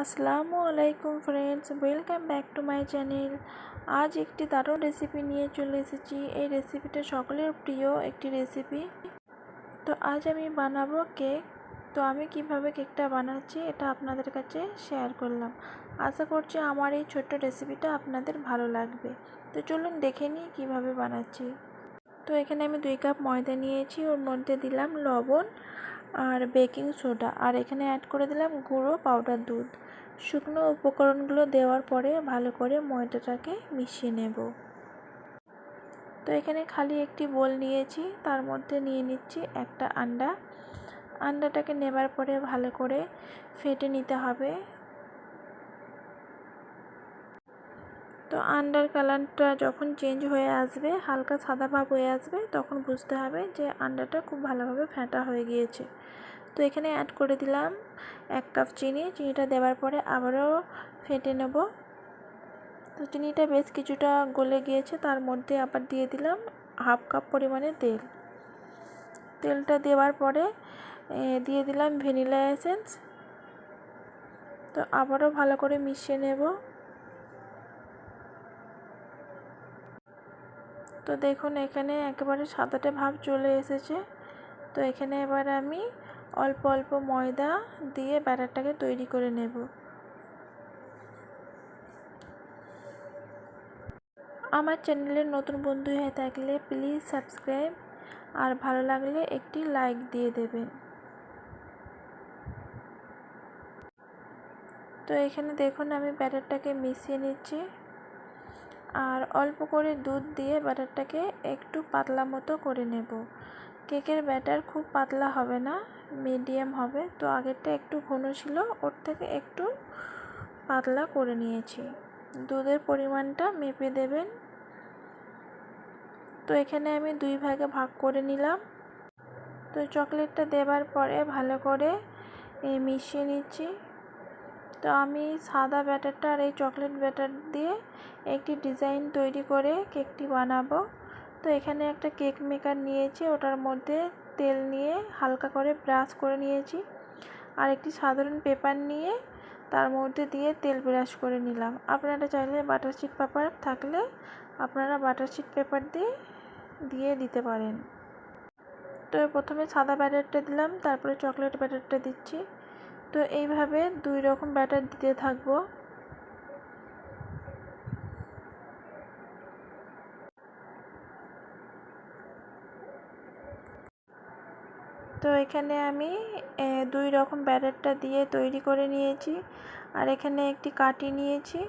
আসসালামু আলাইকুম friends, welcome back to my channel. আজ একটি দারুণ রেসিপি নিয়ে চলে এসেছি। এই রেসিপিটা সকলের প্রিয় একটি রেসিপি। তো আজ আমি বানাবো কেক। তো আমি কিভাবে কেকটা বানাচ্ছি এটা আপনাদের কাছে শেয়ার করলাম। আশা করছি আমার এই ছোট্ট রেসিপিটা আপনাদের ভালো লাগবে। তো চলুন দেখে নিই কীভাবে বানাচ্ছি। তো এখানে আমি 2 কাপ ময়দা নিয়েছি, ওর মধ্যে দিলাম লবণ আর বেকিং সোডা, আর এখানে অ্যাড করে দিলাম গুঁড়ো পাউডার দুধ। শুকনো উপকরণগুলো দেওয়ার পরে ভালো করে ময়দাটাকে মিশিয়ে নেব। তো এখানে খালি একটি বোল নিয়েছি, তার মধ্যে নিয়ে নিচ্ছি একটা আন্ডাটাকে নেবার পরে ভালো করে ফেটে নিতে হবে। তো আন্ডার কালারটা যখন চেঞ্জ হয়ে আসবে, হালকা সাদা ভাব হয়ে আসবে, তখন বুঝতে হবে যে আন্ডাটা খুব ভালোভাবে ফেটা হয়ে গিয়েছে। তো এখানে অ্যাড করে দিলাম 1 কাপ চিনি। চিনিটা দেওয়ার পরে আবারও ফেটে নেব। তো চিনিটা বেশ কিছুটা গলে গিয়েছে, তার মধ্যে আবার দিয়ে দিলাম 1/2 কাপ পরিমাণে তেল। তেলটা দেওয়ার পরে দিয়ে দিলাম ভ্যানিলা এসেন্স। তো আবারও ভালো করে মিশিয়ে নেব। তো দেখুন এখানে একেবারে সাদাটে ভাব চলে এসেছে। তো এখানে এবার আমি অল্প অল্প ময়দা দিয়ে ব্যাটারটাকে তৈরি করে নেব। আমার চ্যানেলের নতুন বন্ধু হয়ে থাকলে প্লিজ সাবস্ক্রাইব, আর ভালো লাগলে একটি লাইক দিয়ে দেবেন। তো এখানে দেখুন আমি ব্যাটারটাকে মিশিয়ে নিচ্ছি, আর অল্প করে দুধ দিয়ে ব্যাটারটাকে একটু পাতলা মতো করে নেব। কেকের ব্যাটার খুব পাতলা হবে না, মিডিয়াম হবে। তো আগেরটা একটু ঘন ছিল, ওর থেকে একটু পাতলা করে নিয়েছি। দুধের পরিমাণটা মেপে দেবেন। তো এখানে আমি 2 ভাগে ভাগ করে নিলাম। তো চকলেটটা দেওয়ার পরে ভালো করে মিশিয়ে নিচ্ছি। তো আমি সাদা ব্যাটারটা আর এই চকলেট ব্যাটার দিয়ে একটি ডিজাইন তৈরি করে কেকটি বানাবো। তো এখানে একটা কেক মেকার নিয়েছি, ওটার মধ্যে তেল নিয়ে হালকা করে ব্রাশ করে নিয়েছি, আর একটি সাধারণ পেপার নিয়ে তার মধ্যে দিয়ে তেল ব্রাশ করে নিলাম। আপনারা চাইলে বাটারশিট পেপার থাকলে আপনারা বাটারশিট পেপার দিয়ে দিতে পারেন। তো প্রথমে সাদা ব্যাটারটা দিলাম, তারপরে চকলেট ব্যাটারটা দিচ্ছি। তো এইভাবে 2 রকম ব্যাটার দিতে থাকবো। তো এখানে আমি 2 রকম ব্যাটারটা দিয়ে তৈরি করে নিয়েছি, আর এখানে একটি কাঠি নিয়েছি।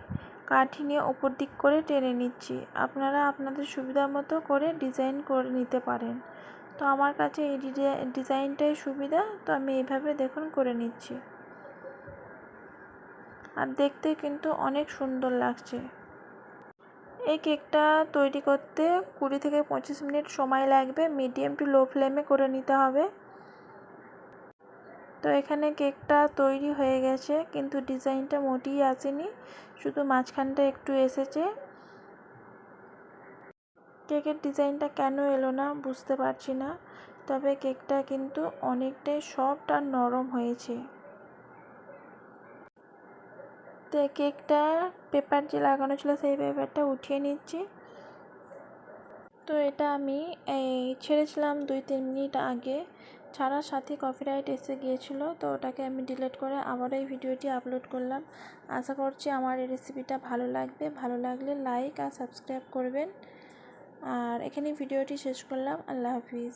কাঠি নিয়ে ওপর দিক করে টেনে নিচ্ছি। আপনারা আপনাদের সুবিধা মতো করে ডিজাইন করে নিতে পারেন। তো আমার কাছে এই ডিজাইনটাই সুবিধা, তো আমি এইভাবে দেখুন করে নিচ্ছি। আর দেখতে কিন্তু অনেক সুন্দর লাগছে। এই কেকটা তৈরি করতে 20 থেকে 25 মিনিট সময় লাগবে। মিডিয়াম টু লো ফ্লেমে করে নিতে হবে। তো এখানে কেকটা তৈরি হয়ে গেছে, কিন্তু ডিজাইনটা মোটেই আসেনি, শুধু মাঝখানটা একটু এসেছে। কেকের ডিজাইনটা কেন এলো না বুঝতে পারছি না, তবে কেকটা কিন্তু অনেকটাই সফট আর নরম হয়েছে। তো কেকটা পেপার যে লাগানো ছিল সেই পেপারটা উঠিয়ে নিচ্ছি। তো এটা আমি ছেড়েছিলাম 2-3 মিনিট আগে, ছাড়ার সাথে কপিরাইট এসে গিয়েছিল। তো ওটাকে আমি ডিলিট করে আবার এই ভিডিওটি আপলোড করলাম। আশা করছি আমার এই রেসিপিটা ভালো লাগবে। ভালো লাগলে লাইক আর সাবস্ক্রাইব করবেন। আর এখানে ভিডিওটি শেষ করলাম। আল্লাহ হাফিজ।